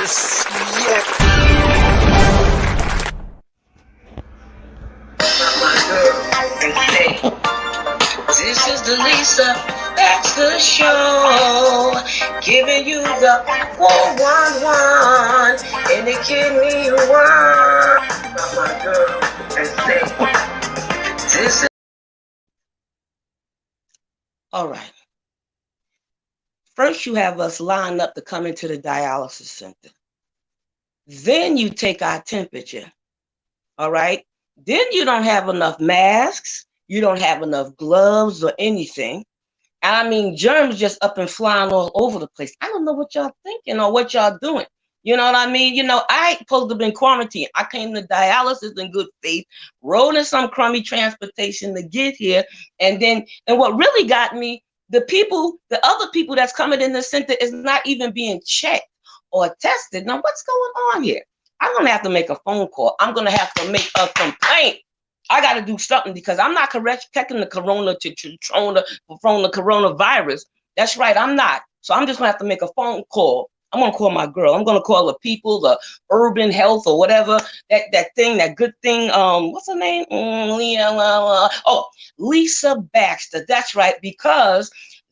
Yes, yes. My girl, and say, this is the Lisa Baxter Show, giving you the 411 in the kidney one. My girl, and say, this is. All right. First, you have us lined up to come into the dialysis center. Then you take our temperature. All right. Then you don't have enough masks. You don't have enough gloves or anything. And I mean, germs just up and flying all over the place. I don't know what y'all thinking or what y'all doing. You know what I mean? I ain't supposed to be in quarantine. I came to dialysis in good faith, rode in some crummy transportation to get here. And what really got me, the other people that's coming in the center is not even being checked or tested. Now, what's going on here? I'm going to have to make a phone call. I'm going to have to make a complaint. I got to do something because I'm not checking the coronavirus. That's right, I'm not. So I'm just going to have to make a phone call. I'm going to call my girl. I'm going to call the people, the urban health or whatever, that good thing. What's her name? Lisa Baxter. That's right, because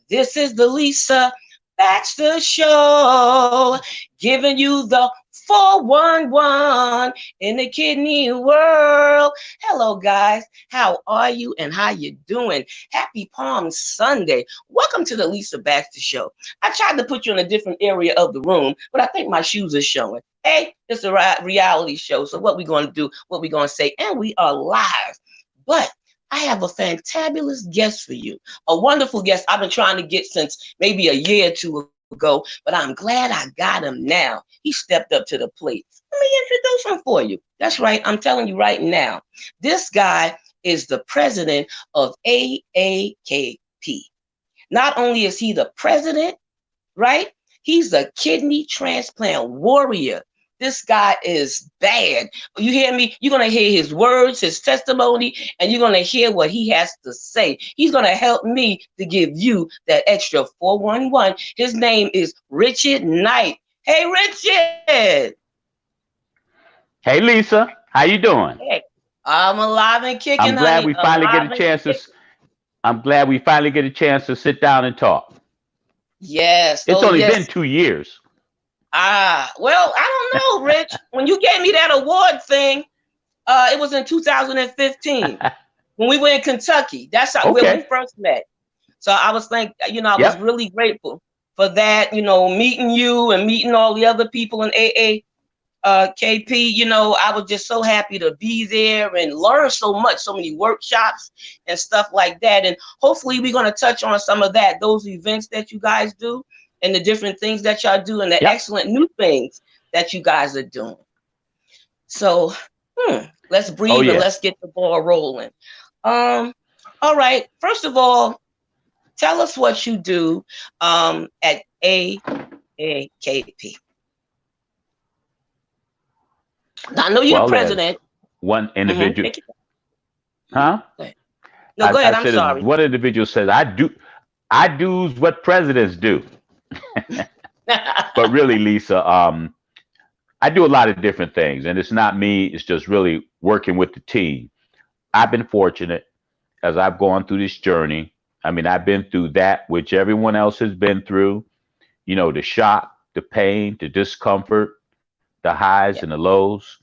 this is the Lisa Baxter Show, giving you the 411 in the kidney world. Hello, guys. How are you and how you doing? Happy Palm Sunday. Welcome to the Lisa Baxter Show. I tried to put you in a different area of the room, but I think my shoes are showing. Hey, it's a reality show. So what we going to do, what we going to say, and we are live. But I have a fantabulous guest for you, a wonderful guest I've been trying to get since maybe a year or two ago, but I'm glad I got him now. He stepped up to the plate. Let me introduce him for you. That's right, I'm telling you right now. This guy is the president of AAKP. Not only is he the president, right? He's a kidney transplant warrior. This guy is bad. You hear me? You're going to hear his words, his testimony, and you're going to hear what he has to say. He's going to help me to give you that extra 411. His name is Richard Knight. Hey, Richard. Hey, Lisa. How you doing? Hey, I'm alive and kicking. I'm glad we finally get a chance to. I'm glad we finally get a chance to sit down and talk. Yes. It's only been 2 years. Well, I don't know, Rich. When you gave me that award thing, it was in 2015 when we were in Kentucky. That's where we first met. So I was I was really grateful for that, meeting you and meeting all the other people in AAKP. I was just so happy to be there and learn so much, so many workshops and stuff like that. And hopefully we're going to touch on some of that, those events that you guys do, and the different things that y'all do and the excellent new things that you guys are doing. So let's breathe and let's get the ball rolling. All right. First of all, tell us what you do at AAKP. Now, I know you're the president. One individual. Huh? No, go ahead. I'm sorry. One individual says, I do what presidents do. But really, Lisa, I do a lot of different things, and it's not me. It's just really working with the team. I've been fortunate as I've gone through this journey. I mean, I've been through that which everyone else has been through, the shock, the pain, the discomfort, the highs and the lows.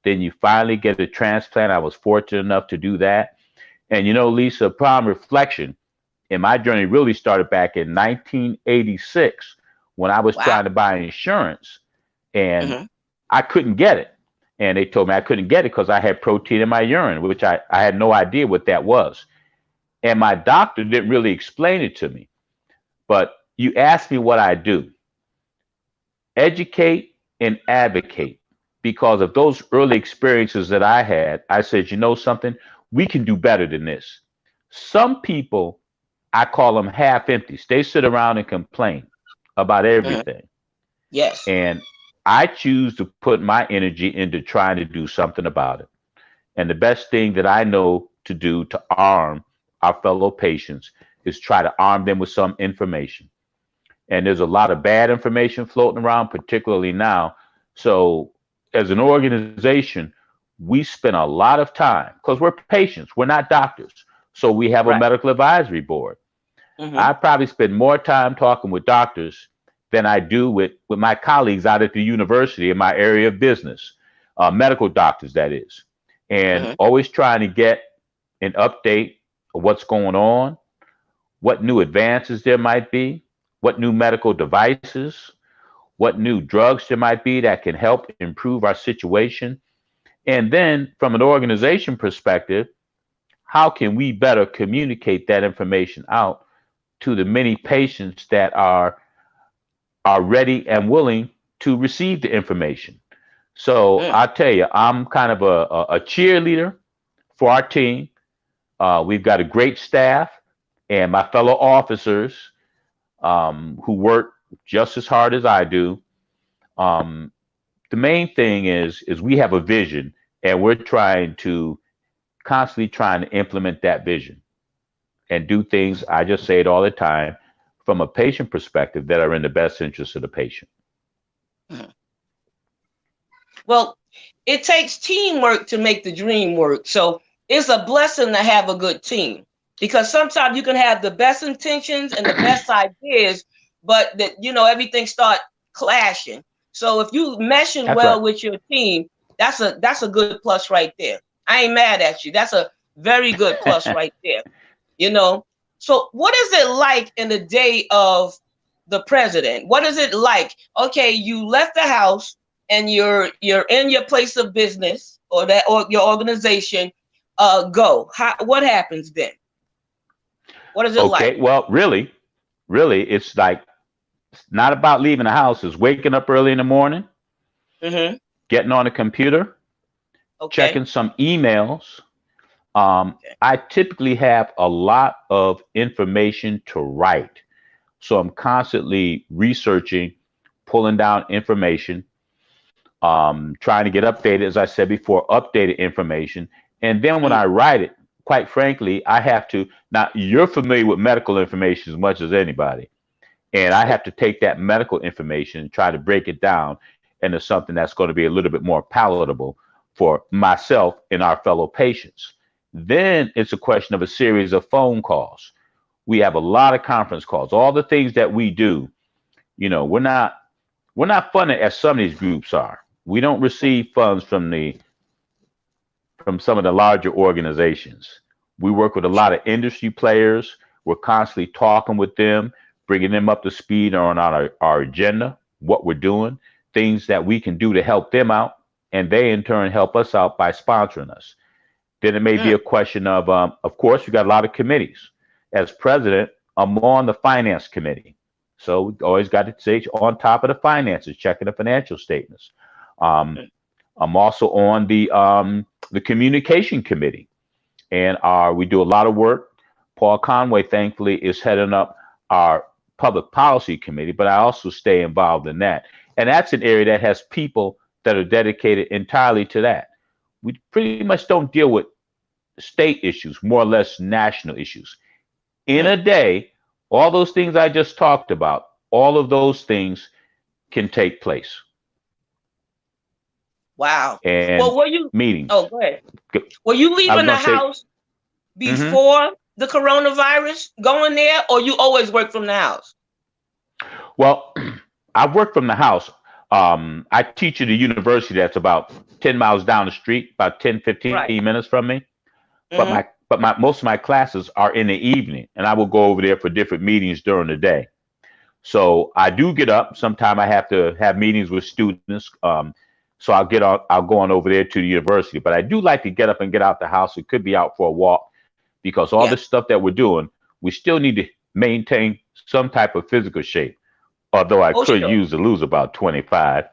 Then you finally get a transplant. I was fortunate enough to do that. And, Lisa, upon reflection, and my journey really started back in 1986 when I was trying to buy insurance, and I couldn't get it. And they told me I couldn't get it because I had protein in my urine, which I had no idea what that was. And my doctor didn't really explain it to me. But you asked me what I do. Educate and advocate. Because of those early experiences that I had, I said, you know something? We can do better than this. Some people, I call them half empties. They sit around and complain about everything. Yes. And I choose to put my energy into trying to do something about it. And the best thing that I know to do to arm our fellow patients is try to arm them with some information. And there's a lot of bad information floating around, particularly now, So as an organization, we spend a lot of time because we're patients, we're not doctors. So we have a Right. medical advisory board. Mm-hmm. I probably spend more time talking with doctors than I do with my colleagues out at the university in my area of business, medical doctors, that is, and Mm-hmm. always trying to get an update of what's going on, what new advances there might be, what new medical devices, what new drugs there might be that can help improve our situation. And then from an organization perspective, how can we better communicate that information out to the many patients that are ready and willing to receive the information? So Mm. I tell you, I'm kind of a cheerleader for our team. We've got a great staff, and my fellow officers who work just as hard as I do. Um, the main thing is we have a vision, and we're trying to constantly trying to implement that vision and do things. I just say it all the time from a patient perspective that are in the best interest of the patient. Mhm. Well, it takes teamwork to make the dream work. So it's a blessing to have a good team because sometimes you can have the best intentions and the best ideas, but that everything start clashing. So if you meshing That's right. well with your team, that's a good plus right there. I ain't mad at you. That's a very good plus right there. You know. So what is it like in the day of the president? What is it like? Okay, you left the house and you're in your place of business or your organization. What happens then? What is it like? Okay. Well, really, it's like it's not about leaving the house. It's waking up early in the morning, Mm-hmm. getting on the computer, Okay. checking some emails. Okay. I typically have a lot of information to write. So I'm constantly researching, pulling down information, trying to get updated, as I said before, updated information. And then when Mm. I write it, quite frankly, I have to. Now, you're familiar with medical information as much as anybody. And I have to take that medical information and try to break it down into something that's going to be a little bit more palatable for myself and our fellow patients. Then it's a question of a series of phone calls. We have a lot of conference calls, all the things that we do. We're not funded as some of these groups are. We don't receive funds from some of the larger organizations. We work with a lot of industry players. We're constantly talking with them, bringing them up to speed on our agenda, what we're doing, things that we can do to help them out, and they in turn help us out by sponsoring us. Then it may be Mm. a question of course, we got a lot of committees. As president, I'm on the finance committee. So we always got to stay on top of the finances, checking the financial statements. Um, Mm. I'm also on the communication committee, and we do a lot of work. Paul Conway, thankfully, is heading up our public policy committee, but I also stay involved in that. And that's an area that has people that are dedicated entirely to that. We pretty much don't deal with state issues, more or less national issues. In Mm. a day, all those things I just talked about, all of those things can take place. Wow. And Well, were you? meetings. Oh, go ahead. Were you I was leaving the going to say, house hmm before the coronavirus going there, or you always work from the house? well, I work from the house. I teach at a university that's about 10 miles down the street, about 10, 15 Right. minutes from me. But Mm-hmm. my most of my classes are in the evening, and I will go over there for different meetings during the day. So I do get up. Sometime I have to have meetings with students. So I'll go on over there to the university. But I do like to get up and get out the house. It could be out for a walk because all Yeah. this stuff that we're doing, we still need to maintain some type of physical shape. Although I Oh, could sure. use to lose about 25.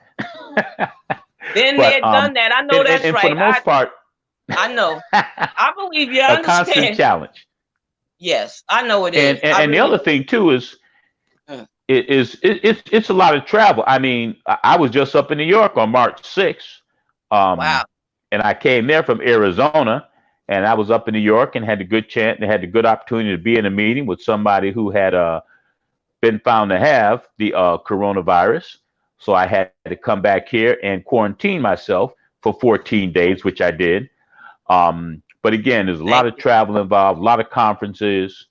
Been But there, done that. I know and, that's for right. the most I part, I know. I believe you. I a constant understand. challenge. Yes, I know it And, is. I the really other do. thing too is Mm. it's a lot of travel. I mean, I was just up in New York on March 6th, Wow. and I came there from Arizona, and I was up in New York and had a good chance and had the good opportunity to be in a meeting with somebody who had been found to have the coronavirus. So I had to come back here and quarantine myself for 14 days, which I did. But again, there's a lot Thank of you. travel involved, a lot of conferences,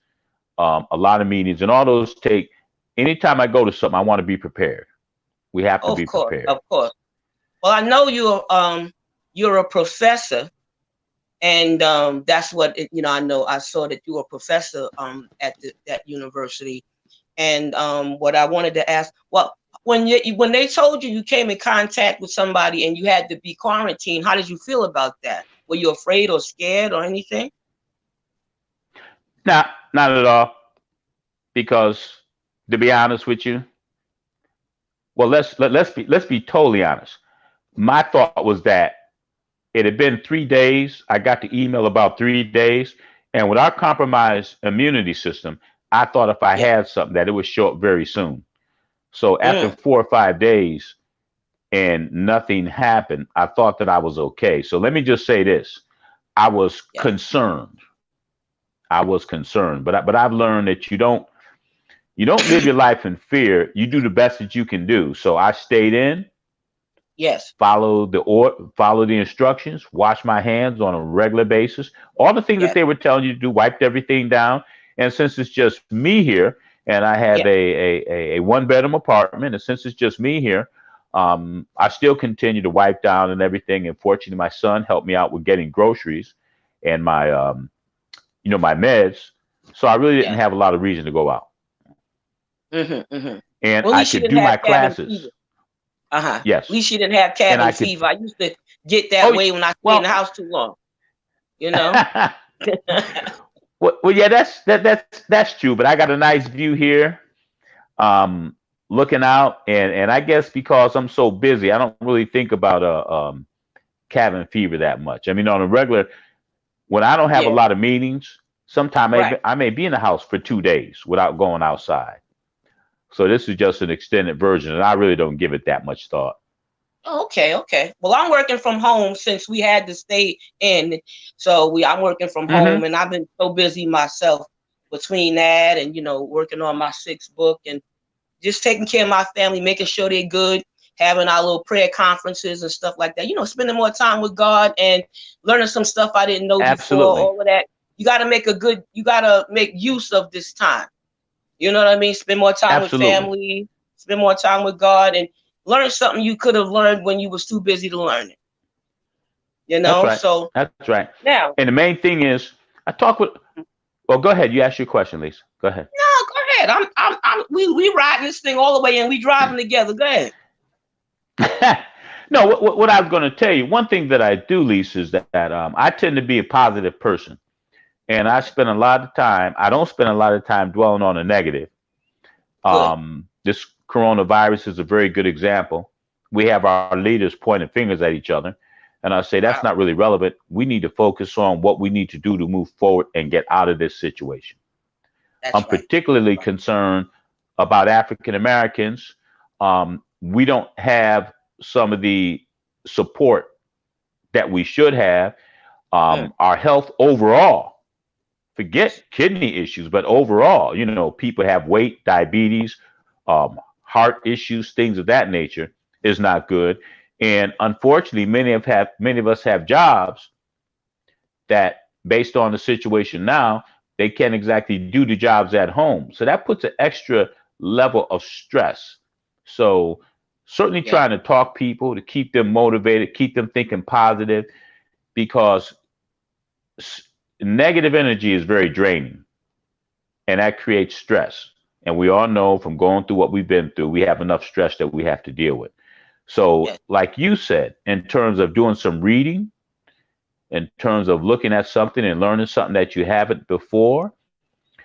a lot of meetings, and all those take. Anytime I go to something, I want to be prepared. We have to Of be course, prepared. of course. Well, I know you're a professor, and that's what I know. I saw that you were a professor at that university, and what I wanted to ask, well, when they told you came in contact with somebody and you had to be quarantined, how did you feel about that? Were you afraid or scared or anything? Not at all, because to be honest with you, well, let's be totally honest. My thought was that it had been 3 days. I got the email about 3 days, and with our compromised immunity system, I thought if I Yeah. had something that it would show up very soon. So after Mm, 4 or 5 days and nothing happened, I thought that I was okay. So let me just say this: I was yeah. concerned. I was concerned, but I've learned that you don't live your life in fear. You do the best that you can do. So I stayed in, Yes. follow the instructions, wash my hands on a regular basis, all the things that Yes. they were telling you to do, wiped everything down. And since it's just me here, and I have Yeah. a one bedroom apartment, and since it's just me here, I still continue to wipe down and everything. And fortunately, my son helped me out with getting groceries and my my meds. So I really didn't Yeah. have a lot of reason to go out, Mm-hmm. and Well, at I least you could didn't do have my cabin fever. classes. Uh-huh. At Yes, least you didn't have and I cabin could. fever. I used to get that Oh, way when I stayed in the well. house too long, you know? Well, yeah, that's true. But I got a nice view here, um, looking out, and I guess because I'm so busy, I don't really think about cabin fever that much. I mean, on a regular, when I don't have a Yeah, lot of meetings, sometimes right. I may be in the house for 2 days without going outside. So this is just an extended version, and I really don't give it that much thought. Oh, okay, okay. Well, I'm working from home since we had to stay in. So I'm working from Hmm. home and I've been so busy myself between that and working on my sixth book and just taking care of my family, making sure they're good, having our little prayer conferences and stuff like that. Spending more time with God and learning some stuff I didn't know before, Absolutely, all of that. You gotta make use of this time. You know what I mean? Spend more time with absolutely. family, spend more time with God, and learn something you could have learned when you was too busy to learn it. That's right. So That's right. now, And the main thing is, I talk with. Well, go ahead. You ask your question, Lisa. Go ahead. no, go ahead. We riding this thing all the way and we driving together. Go ahead. No, what I was going to tell you, one thing that I do, Lisa, is that I tend to be a positive person. And I Okay, spend a lot of time, I don't spend a lot of time dwelling on the negative. good. This coronavirus is a very good example. We have our leaders pointing fingers at each other. And I say that's Wow, not really relevant. We need to focus on what we need to do to move forward and get out of this situation. I'm that's right. particularly concerned about African Americans. We don't have some of the support that we should have. Mm, Our health overall, forget kidney issues, but overall, people have weight, diabetes, heart issues, things of that nature is not good. And unfortunately, many of us have jobs that, based on the situation now, they can't exactly do the jobs at home. So that puts an extra level of stress. So certainly yeah, trying to talk people to keep them motivated, keep them thinking positive, because negative energy is very draining and that creates stress. And we all know from going through what we've been through, we have enough stress that we have to deal with. So, yeah, like you said, in terms of doing some reading, in terms of looking at something and learning something that you haven't before,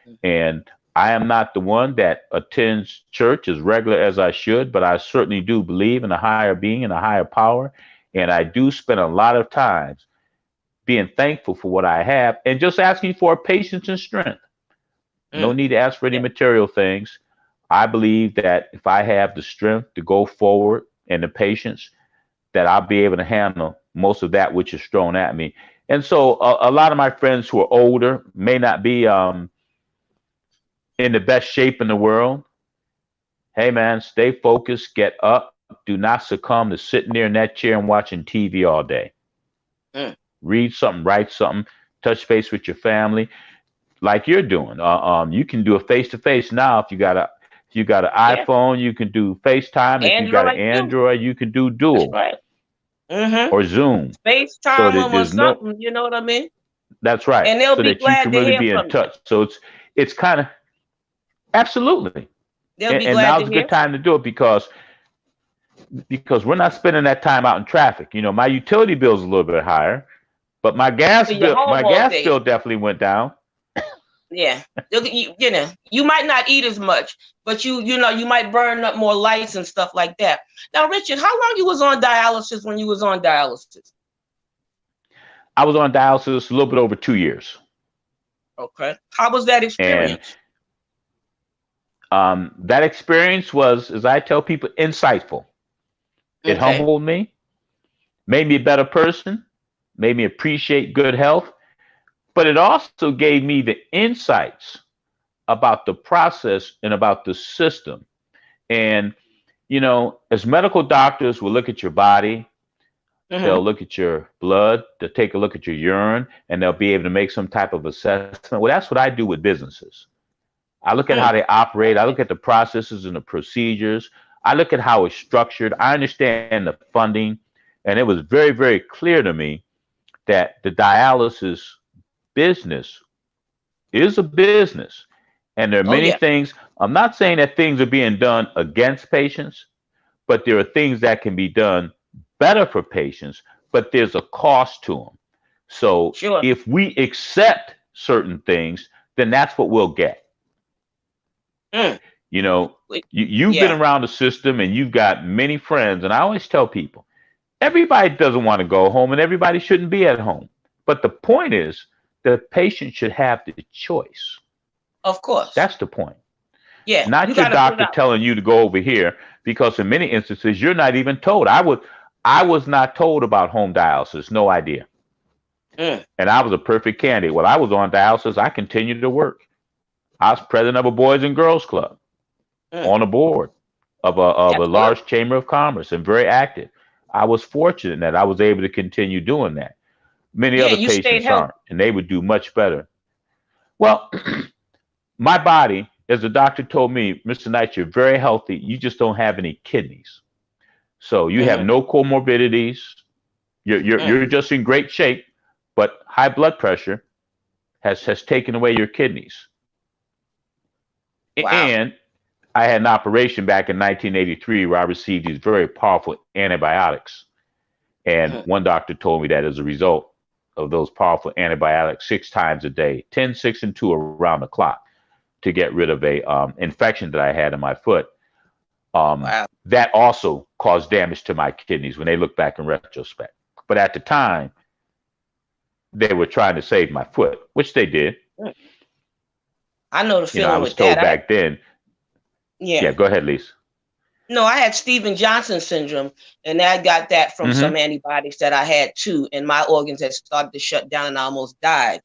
mhm, and I am not the one that attends church as regular as I should, but I certainly do believe in a higher being and a higher power. And I do spend a lot of times being thankful for what I have and just asking for patience and strength. No mm, need to ask for any yeah, material things. I believe that if I have the strength to go forward and the patience, that I'll be able to handle most of that which is thrown at me. And so a lot of my friends who are older may not be in the best shape in the world. Hey man, stay focused, get up, do not succumb to sitting there in that chair and watching TV all day. Mm. Read something, write something, touch base with your family, like you're doing. You can do a face to face now. If you got an Yeah. iPhone, you can do FaceTime. If you got an Android too. Android, you can do That's Dual right. Mm-hmm. or Zoom. So FaceTime that them or there's no. something, you know what I mean? That's right. And they'll So be that you glad can to really hear be in from you. touch. So it's kind of absolutely. They'll be And glad now's to a hear. good time to do it because we're not spending that time out in traffic. My utility bill's a little bit higher, but So you're home my all gas day. bill definitely went down. Yeah. You might not eat as much, but you might burn up more lights and stuff like that. Now, Richard, how long you was on dialysis when you was on dialysis? I was on dialysis a little bit over 2 years, Okay. How was that and experience? that experience was, as I tell people, insightful. It Okay. humbled me, made me a better person, made me appreciate good health, but it also gave me the insights about the process and about the system. And, as medical doctors will look at your body, Mm-hmm. they'll look at your blood, they'll take a look at your urine, and they'll be able to make some type of assessment. Well, that's what I do with businesses. I look at how Mm. they operate. I Okay. look at the processes and the procedures. I look at how it's structured. I understand the funding. And it was very, very clear to me that the dialysis business is a business. And there are Oh many yeah. things. I'm not saying that things are being done against patients, but there are things that can be done better for patients, but there's a cost to them. So Sure. if we accept certain things, then that's what we'll get. Mm. You know, you've been Yeah. around the system and you've got many friends. And I always tell people, everybody doesn't want to go home and everybody shouldn't be at home. But the point is, the patient should have the choice. Of course. That's the point. Yeah. You Not your got to put it doctor out. telling you to go over here, because in many instances, you're not even told. I was not told about home dialysis, no idea. Mm. And I was a perfect candidate. While I was on dialysis, I continued to work. I was president of a Boys and Girls Club, Mm. on a board of a That's good. large chamber of commerce, and very active. I was fortunate that I was able to continue doing that. Many Yeah. other You stayed patients healthy. aren't, and they would do much better. Well, my body, as the doctor told me, Mr. Knight, you're very healthy. You just don't have any kidneys. So you have Mm-hmm. no comorbidities. Mm. You're just in great shape, but high blood pressure has taken away your kidneys. Wow. And I had an operation back in 1983 where I received these very powerful antibiotics. And Mm. one doctor told me that as a result of those powerful antibiotics 6 times a day, 10, 6, and 2 around the clock, to get rid of a infection that I had in my foot, Wow. that also caused damage to my kidneys when they look back in retrospect. But at the time, they were trying to save my foot, which they did. Mm. I know the I feeling was with that. told back then. Yeah. Yeah, go ahead, Lisa. No, I had Steven Johnson syndrome, and I got that from Mm-hmm. some antibiotics that I had too, and my organs had started to shut down, and I almost died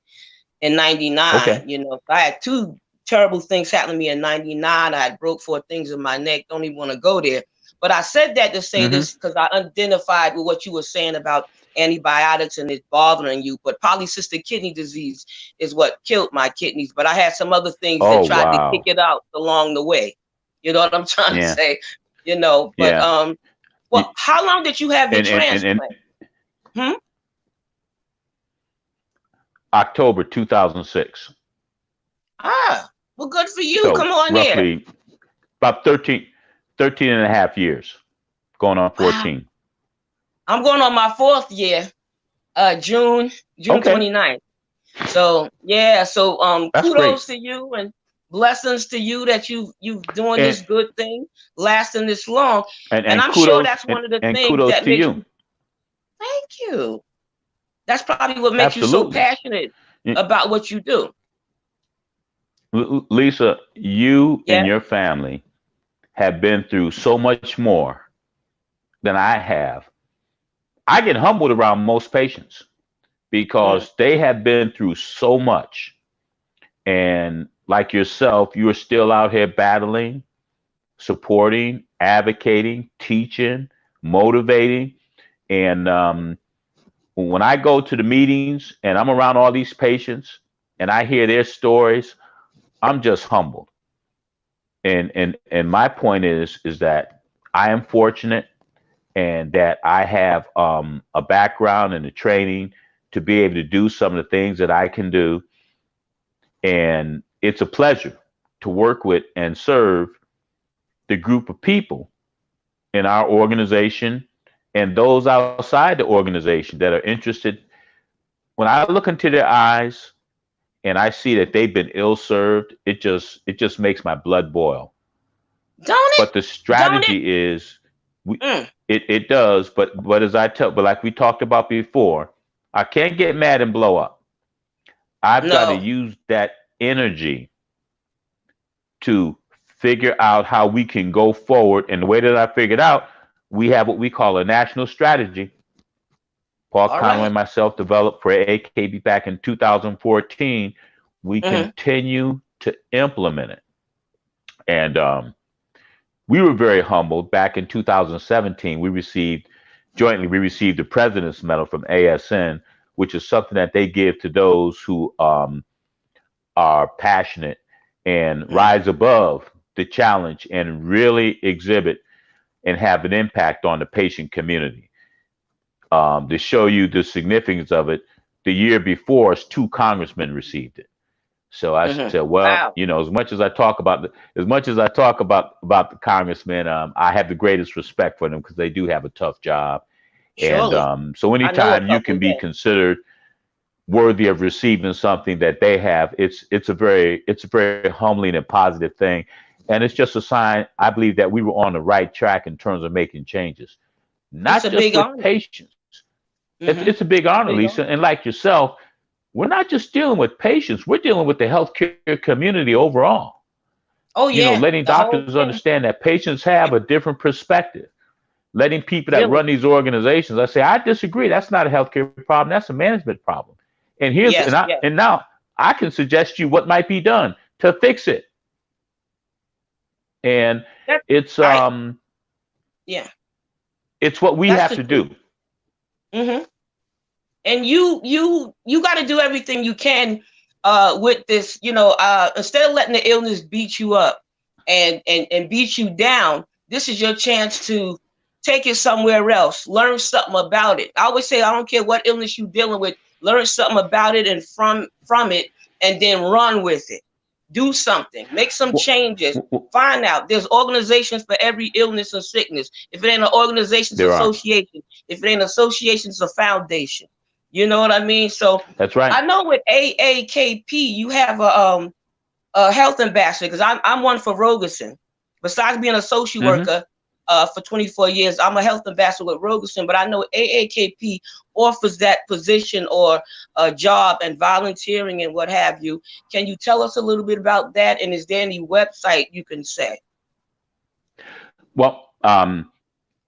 in '99. Okay. I had two terrible things happen to me in '99. I had broke 4 things in my neck. Don't even want to go there. But I said that to say Mm-hmm. this because I identified with what you were saying about antibiotics and it bothering you. But polycystic kidney disease is what killed my kidneys. But I had some other things that Oh, tried to kick wow. it out along the way. You know what I'm trying to Yeah. say? But Yeah. well, how long did you have the And transplant? Hmm? October 2006. Well, good for you. So Come on here. roughly about 13 and a half years, going on Wow. 14. I'm going on my 4th year, June Okay. 29th. So yeah, so That's great. kudos to you and blessings to you that you've doing And this good thing, lasting this long. And and I'm sure kudos that's one of the and things kudos that to makes you. you thank you. That's probably what makes you so Absolutely. passionate about what you do. Lisa, you and Yeah. your family have been through so much more than I have. I get humbled around most patients Mm, because they have been through so much. And like yourself, you are still out here battling. supporting, advocating, teaching, motivating. And when I go to the meetings and I'm around all these patients and I hear their stories, I'm just humbled. And my point is that I am fortunate and that I have a background and a training to be able to do some of the things that I can do. And it's a pleasure to work with and serve the group of people in our organization and those outside the organization that are interested. When I look into their eyes and I see that they've been ill served, it just makes my blood boil. Don't it? But the Don't it? strategy is we Mm, it does, but as I tell, but like we talked about before, I can't get mad and blow up. I've got to no. use that energy to figure out how we can go forward. And the way that I figured out, we have what we call a national strategy. Paul All Conway right. and myself developed for AKB back in 2014. We Mm-hmm. continue to implement it. And we were very humbled. Back in 2017, we received the President's Medal from ASN, which is something that they give to those who are passionate and Mm. rise above the challenge and really exhibit and have an impact on the patient community. To show you the significance of it, the year before, two congressmen received it. So I Mm-hmm. said, well, Wow. as much as I talk about the congressmen, I have the greatest respect for them because they do have a tough job. And Surely. so I know a anytime you couple, can be yes. considered worthy of receiving something that they have, it's a very humbling and positive thing, and it's just a sign. I believe that we were on the right track in terms of making changes, It's not a just big with honor. patients. It's, Mm-hmm. it's a big It's a honor, big Lisa, honor. and like yourself, we're not just dealing with patients. We're dealing with the healthcare community overall. Oh yeah. Letting The whole doctors thing. understand that patients have a different perspective. Letting people that Really. run these organizations, I say, I disagree. That's not a healthcare problem. That's a management problem. And here's Yes, and I yes. and now I can suggest you what might be done to fix it. And That it's I um yeah. it's what we That's have the to truth. do. Mm-hmm. And you got to do everything you can with this. Instead of letting the illness beat you up and beat you down, this is your chance to take it somewhere else, learn something about it. I always say, I don't care what illness you're dealing with, learn something about it and from it, and then run with it. Do something, make some Well, changes. well, Find out there's organizations for every illness or sickness. If it ain't an organization's there are. association, if it ain't an association, it's a foundation. You know what I mean? So That's right. I know with AAKP you have a health ambassador, because I'm one for Rogerson. Besides being a social Hmm. worker for 24 years, I'm a health ambassador with Rogerson. But I know AAKP offers that position or a job and volunteering and what have you. Can you tell us a little bit about that? And is there any website you can say? Well,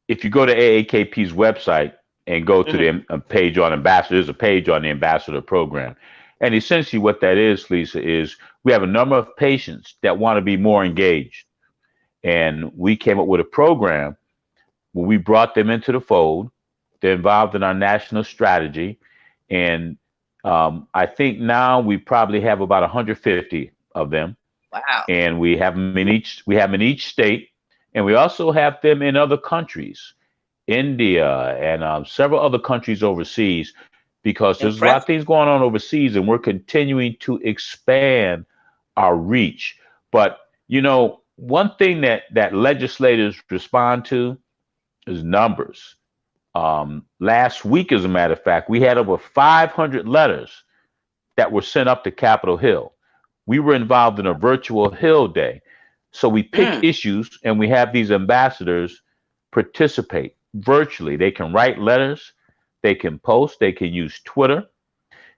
if you go to AAKP's website and go to Mm-hmm. the page on ambassador, there's a page on the ambassador program. And essentially, what that is, Lisa, is we have a number of patients that want to be more engaged. And we came up with a program where we brought them into the fold. They're involved in our national strategy. And I think now we probably have about 150 of them. Wow. And we have them in each state. And we also have them in other countries, India and several other countries overseas, because there's a lot of Impressive. things going on overseas, and we're continuing to expand our reach. But one thing that legislators respond to is numbers. Last week, as a matter of fact, we had over 500 letters that were sent up to Capitol Hill. We were involved in a virtual Hill Day. So we pick Mm. issues and we have these ambassadors participate virtually. They can write letters, they can post, they can use Twitter.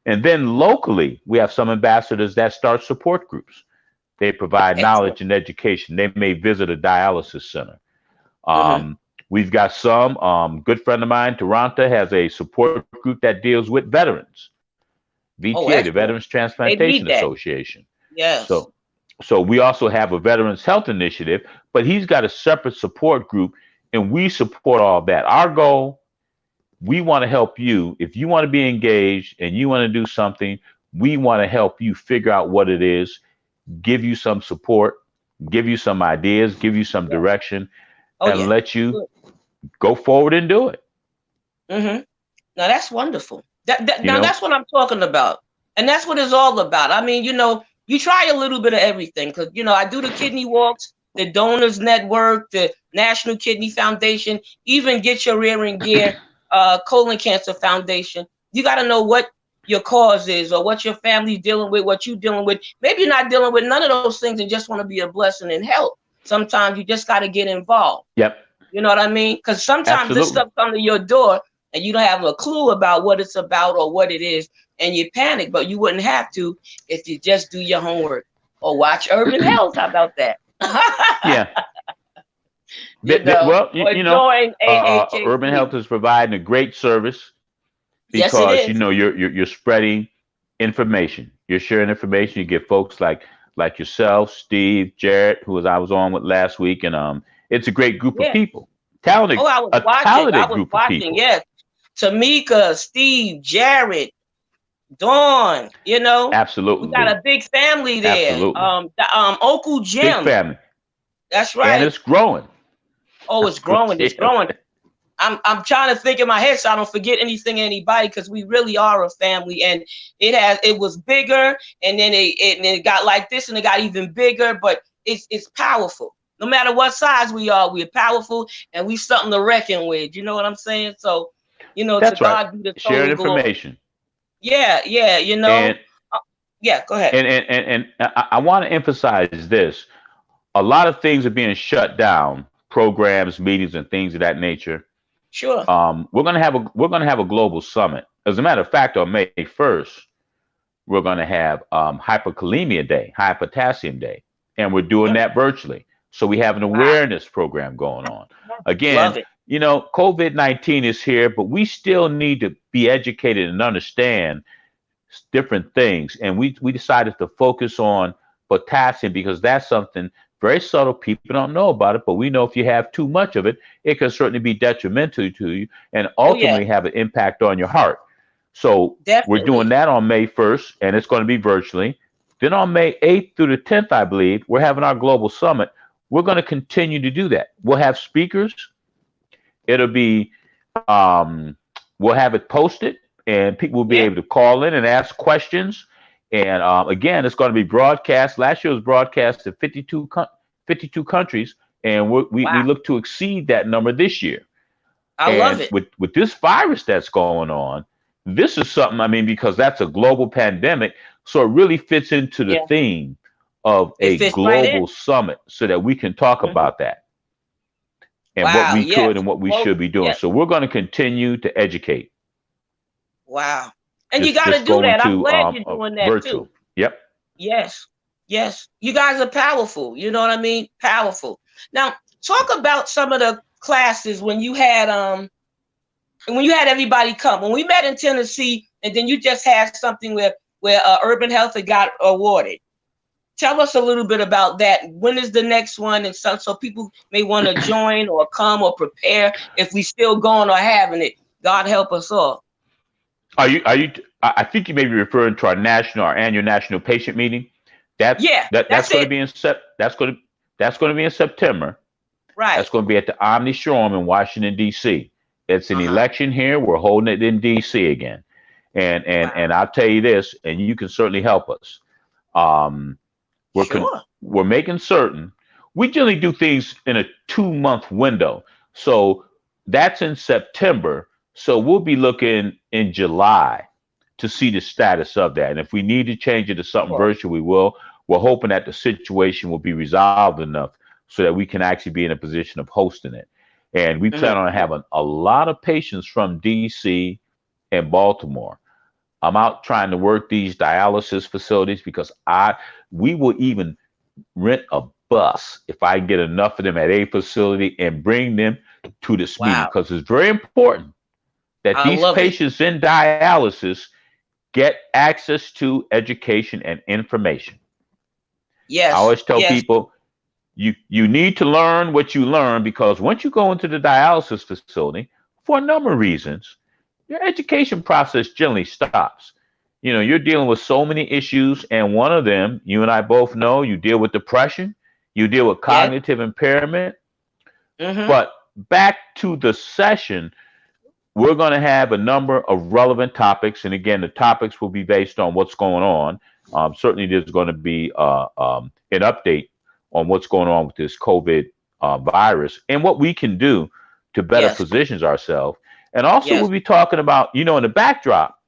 And then locally, we have some ambassadors that start support groups. They provide Excellent. knowledge and education. They may visit a dialysis center. Mm-hmm. We've got some good friend of mine, Toronto, has a support group that deals with veterans. Oh, VTA, the excellent. Veterans They Transplantation need that. Association. Yes. So, So we also have a Veterans Health Initiative, but he's got a separate support group, and we support all of that. Our goal, we want to help you. If you want to be engaged and you want to do something, we want to help you figure out what it is, give you some support, give you some ideas, give you some Yeah. direction, Oh and yeah. let you Good. go forward and do it. Mm-hmm. Now that's wonderful. You Now know, that's what I'm talking about, and that's what it's all about. I mean, you try a little bit of everything because I do the kidney walks, the Donors Network, the National Kidney Foundation, even Get Your Rear in Gear, Colon Cancer Foundation. You got to know what your cause is or what your family's dealing with, what you're dealing with. Maybe you're not dealing with none of those things and just want to be a blessing and help. Sometimes you just got to get involved. yep, You know what I mean? Because sometimes this absolutely. stuff comes to your door and you don't have a clue about what it's about or what it is, and you panic, but you wouldn't have to if you just do your homework or watch Urban Health. How about that? Yeah. Well, Or join Urban AHHC. Health is providing a great service Yes, it because is. you're spreading information. You're sharing information. You get folks like yourself, Steve, Jared, I was on with last week, and it's a great group of Yeah. people, talented, Oh, I was a watching. I talented was group of watching. people. Yes. Tamika, Steve, Jared, Dawn. We got Absolutely, a big family there. absolutely, Uncle big Jim. family, That's and right. it's growing. Oh, it's Uncle growing. It's Jim. growing. I'm trying to think in my head so I don't forget anything anybody because we really are a family and it was bigger and then it got like this and it got even bigger, but it's powerful. No matter what size we are, we're powerful and we something to reckon with. You know what I'm saying? So, to That's right. God be the Sharing total glory. information, Yeah, yeah, and uh, yeah, go ahead. I want to emphasize this. A lot of things are being shut down, programs, meetings, and things of that nature. Sure. We're going to have a global summit. As a matter of fact, on May 1st, we're going to have hyperkalemia day, high potassium day, and we're doing Mm, that virtually. So we have an wow. awareness program going on. Again, Love it. COVID-19 is here, but we still need to be educated and understand different things. And we decided to focus on potassium because that's something very subtle. People don't know about it, but we know if you have too much of it, it can certainly be detrimental to you and Oh yeah, ultimately have an impact on your heart. So we're doing definitely. that on May 1st, and it's going to be virtually. Then on May 8th through the 10th, I believe, we're having our global summit. We're going to continue to do that. We'll have speakers. It'll be we'll have it posted, and people will be Yeah. able to call in and ask questions. And again, it's going to be broadcast. Last year was broadcast to 52 countries, and we Wow. look to exceed that number this year. I love And it. with this virus that's going on, this is something. I mean, because that's a global pandemic, so it really fits into the Yeah. theme of It a fits right global in. summit, so that we can talk Mhm. about that and what Wow. we could Yes. and what we Well, should be doing. yes. So we're going to continue to educate. Wow. And you Just got to just do going that. I'm to glad you're doing that virtual. too. Yep. Yes. Yes. You guys are powerful. You know what I mean? Powerful. Now, talk about some of the classes when you had everybody come. When we met in Tennessee, and then you just had something where Urban Health had got awarded. Tell us a little bit about that. When is the next one? And so people may want to join or come or prepare if we still going or having it. God help us all. Are you? I think you may be referring to our annual national patient meeting. Yeah, That's that's going to it. be in that's going to be in September. Right. That's going to be at the Omni Showroom in Washington D.C. It's an Uh-huh. election here. We're holding it in D.C. again, and Wow. I'll tell you this, and you can certainly help us. Um, we're con- Sure. we're making certain we generally do things in a 2 month window, so that's in September. So we'll be looking in July to see the status of that, and if we need to change it to something Sure. virtual, we will. We're hoping that the situation will be resolved enough so that we can actually be in a position of hosting it. And we Hmm. plan on having a lot of patients from DC and Baltimore. I'm out trying to work these dialysis facilities because we will even rent a bus if I get enough of them at a facility and bring them to this meeting, Wow. because it's very important that I these love it. patients in dialysis get access to education and information. I Yes. always tell Yes. people you need to learn what you learn, because once you go into the dialysis facility, for a number of reasons, your education process generally stops. You're dealing with so many issues, and one of them, you and I both know, you deal with depression, you deal with Yes. cognitive impairment. Mm-hmm. But back to the session, we're going to have a number of relevant topics. And again, the topics will be based on what's going on. Certainly, there's going to be an update on what's going on with this COVID virus and what we can do to better Yes. position ourselves. And also, Yes. we'll be talking about, in the backdrop,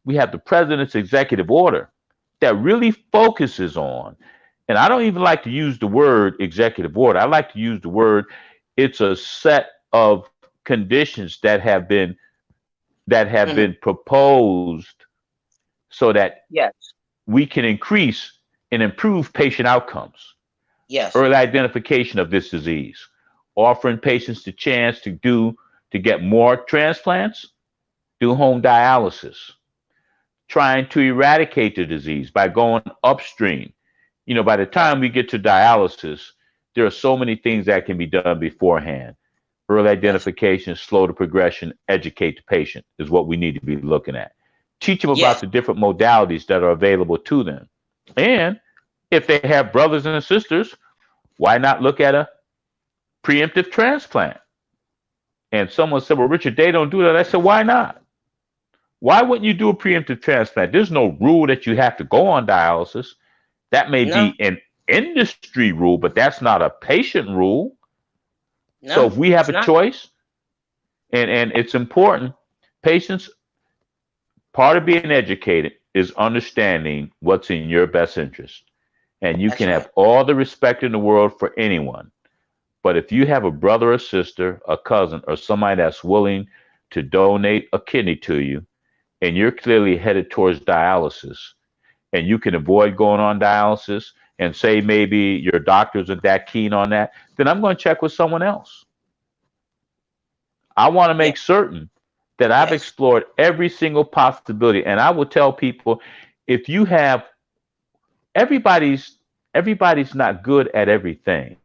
we have the president's executive order that really focuses on, and I don't even like to use the word executive order. I like to use the word, it's a set of conditions that have been Mm-hmm. proposed so that Yes. we can increase and improve patient outcomes, Yes. early identification of this disease, offering patients the chance to get more transplants, do home dialysis, trying to eradicate the disease by going upstream. By the Yes. time we get to dialysis, there are so many things that can be done beforehand. Early Yes. identification, slow the progression, educate the patient is what we need to be looking at. Teach them about Yes. the different modalities that are available to them. And if they have brothers and sisters, why not look at a preemptive transplant? And someone said, well, Richard, they don't do that. I said, why not? Why wouldn't you do a preemptive transplant? There's no rule that you have to go on dialysis. That may No. be an industry rule, but that's not a patient rule. So No. if we It's have a not. choice, and it's important, patients, part of being educated is understanding what's in your best interest. And you That's can right. have all the respect in the world for anyone. But if you have a brother or sister, a cousin, or somebody that's willing to donate a kidney to you, and you're clearly headed towards dialysis, and you can avoid going on dialysis, and say maybe your doctor isn't that keen on that, then I'm going to check with someone else. I want to Yeah. make certain that I've Yes. explored every single possibility. And I will tell people, if you have everybody's everybody's not good at everything.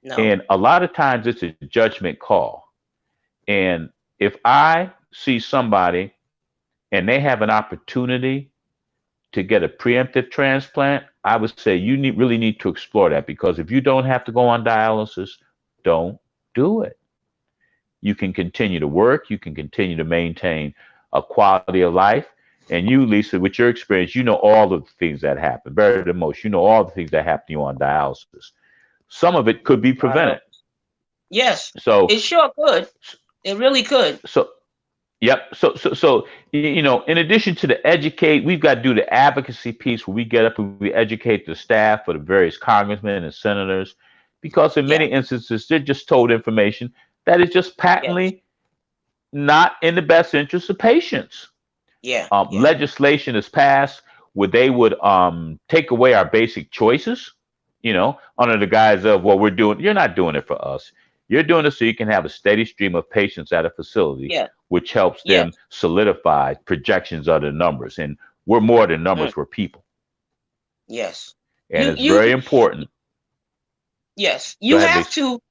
No. And a lot of times it's a judgment call. And if I see somebody and they have an opportunity to get a preemptive transplant, I would say you really need to explore that, because if you don't have to go on dialysis, don't do it. You can continue to work, you can continue to maintain a quality of life. And you, Lisa, with your experience, you know all the things that happen, better than most. You know all the things that happen to you on dialysis. Some of it could be I prevented. know. Yes. So, It sure could. It really could. so yep. So, in addition to the educate, we've got to do the advocacy piece where we get up and we educate the staff for the various congressmen and senators, because in many Yeah. instances they're just told information that is just Yes. patently not in the best interest of patients. Yeah. Yeah. Legislation is passed where they would take away our basic choices, under the guise of, well, you're not doing it for us. You're doing it so you can have a steady stream of patients at a facility, Yeah. which helps Yes. them solidify projections of the numbers. And we're more than Mm. numbers, we're people. Yes. And it's You very important. yes. Go You ahead, have Lisa. to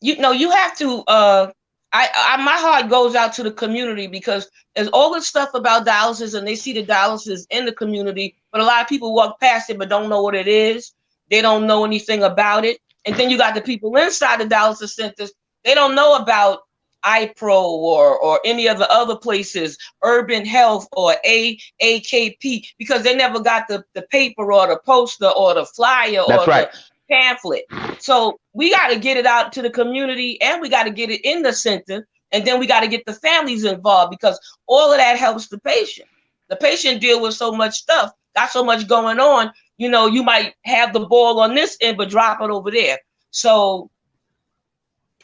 you have to my heart goes out to the community, because there's all this stuff about dialysis and they see the dialysis in the community, but a lot of people walk past it but don't know what it is. They don't know anything about it. And then you got the people inside the dialysis centers, they don't know about iPro or any of the other places, Urban Health or AKP, because they never got the paper or the poster or the flyer That's or right. the pamphlet. So we got to get it out to the community, and we got to get it in the center, and then we got to get the families involved, because all of that helps the patient. The patient deal with so much stuff, got so much going on. You might have the ball on this end, but drop it over there. So,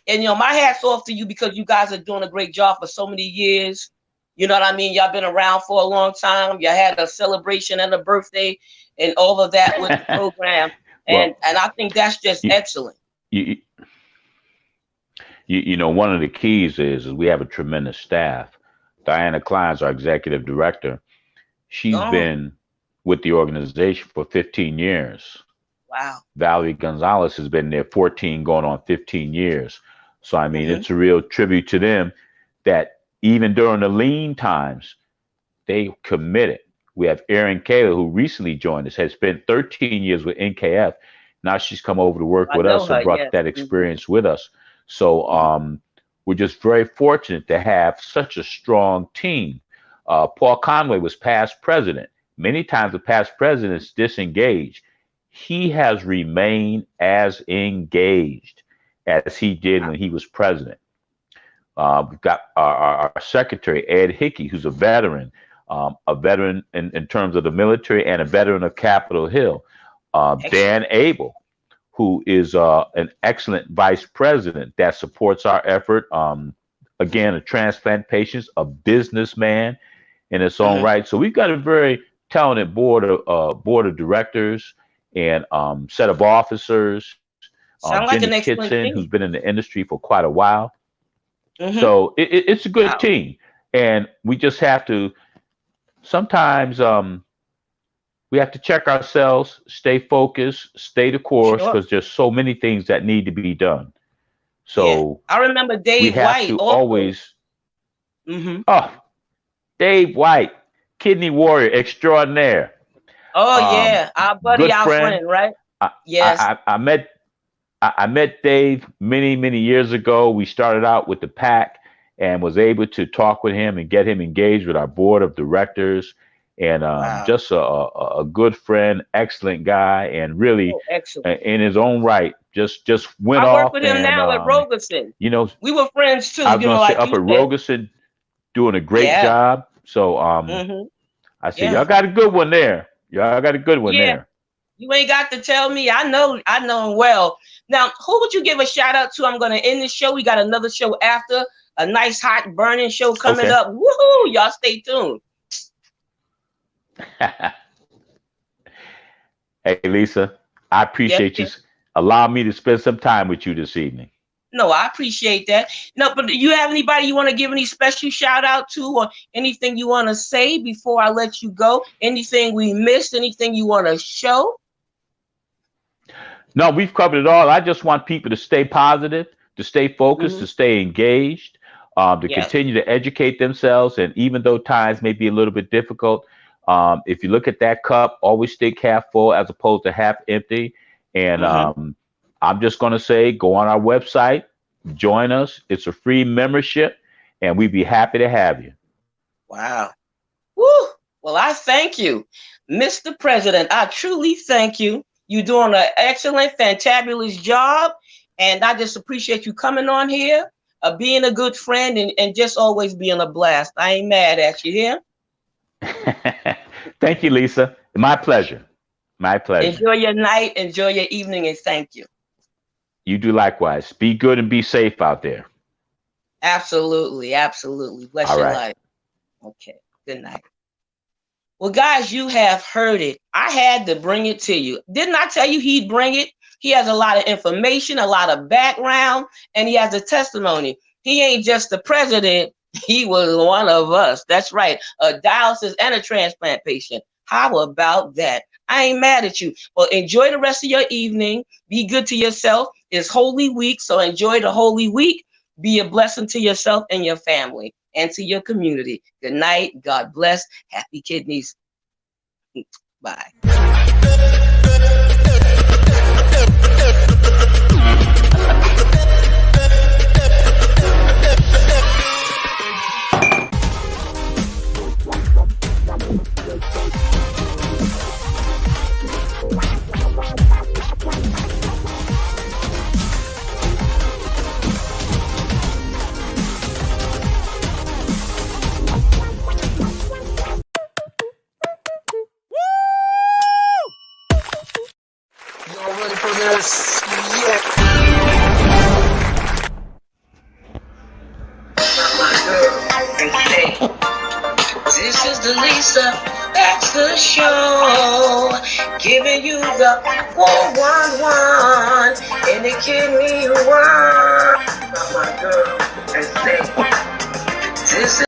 and my hat's off to you, because you guys are doing a great job for so many years. You know what I mean? Y'all been around for a long time. You had a celebration and a birthday and all of that with the program. And Well, I think that's just you, excellent. you, one of the keys is we have a tremendous staff. Diana Klein's our executive director. She's Oh, been with the organization for 15 years. Wow. Valerie Gonzalez has been there 14, going on 15 years. So, I mean, Mm-hmm. it's a real tribute to them that even during the lean times, they committed. We have Erin Kayla, who recently joined us, has spent 13 years with NKF. Now she's come over to work I with know us and her, brought yes. that Mm-hmm. experience with us. So we're just very fortunate to have such a strong team. Paul Conway was past president. Many times the past presidents disengaged. He has remained as engaged as he did when he was president. We've got our secretary, Ed Hickey, who's a veteran in terms of the military and a veteran of Capitol Hill. Dan Abel, who is an excellent vice president that supports our effort. Again, a transplant patient, a businessman in its own Mm-hmm. right. So we've got a very talented board of directors and set of officers. Sound like Jenny an excellent Kitson, who's team. been in the industry for quite a while. Mm-hmm. So it's a good Wow. team, and we just have to sometimes we have to check ourselves, stay focused, stay the course, Sure. because there's so many things that need to be done. Yeah. So I remember we Dave have White to also. always. Mm-hmm. Oh, Dave White, kidney warrior extraordinaire, Oh um, yeah. Our buddy, good our friend. friend, right? I, Yes. I met Dave many years ago. We started out with the PAC and was able to talk with him and get him engaged with our board of directors. And Wow. just a good friend, excellent guy, and really Oh, excellent. in his own right, just went I work off. with him And now at Rogerson. you know, We were friends I too, was going to say like up you at said. Rogerson, doing a great Yeah. job. So Mm-hmm. I said, Yeah. y'all got a good one there. Y'all got a good one Yeah. there. You ain't got to tell me. I know him well. Now, who would you give a shout out to? I'm gonna end the show. We got another show after. A nice hot burning show coming Okay. up. Woohoo! Y'all stay tuned. Hey, Lisa, I Yes, appreciate you yes. allowing me to spend some time with you this evening. No, I appreciate that. No, but do you have anybody you want to give any special shout out to, or anything you want to say before I let you go? Anything we missed? Anything you want to show? No, we've covered it all. I just want people to stay positive, to stay focused, Mm-hmm. to stay engaged, to Yes. continue to educate themselves. And even though times may be a little bit difficult, if you look at that cup, always think half full as opposed to half empty. And Mm-hmm. I'm just going to say, go on our website, join us. It's a free membership, and we'd be happy to have you. Wow. Woo! Well, I thank you, Mr. President. I truly thank you. You're doing an excellent, fantabulous job. And I just appreciate you coming on here, being a good friend, and just always being a blast. I ain't mad at you here. Thank you, Lisa. My pleasure. My pleasure. Enjoy your night, enjoy your evening, and thank you. You do likewise. Be good and be safe out there. Absolutely, absolutely. Bless All your right. life. Okay, good night. Well, guys, you have heard it. I had to bring it to you. Didn't I tell you he'd bring it? He has a lot of information, a lot of background, and he has a testimony. He ain't just the president. He was one of us. That's right. A dialysis and a transplant patient. How about that? I ain't mad at you. Well, enjoy the rest of your evening. Be good to yourself. It's Holy Week, so enjoy the Holy Week. Be a blessing to yourself and your family and to your community. Good night. God bless. Happy kidneys. Bye. Y'all ready for this? Yeah. This is the Lisa Baxter Show, giving you the 411 in the kidney one. My girl, and say, this is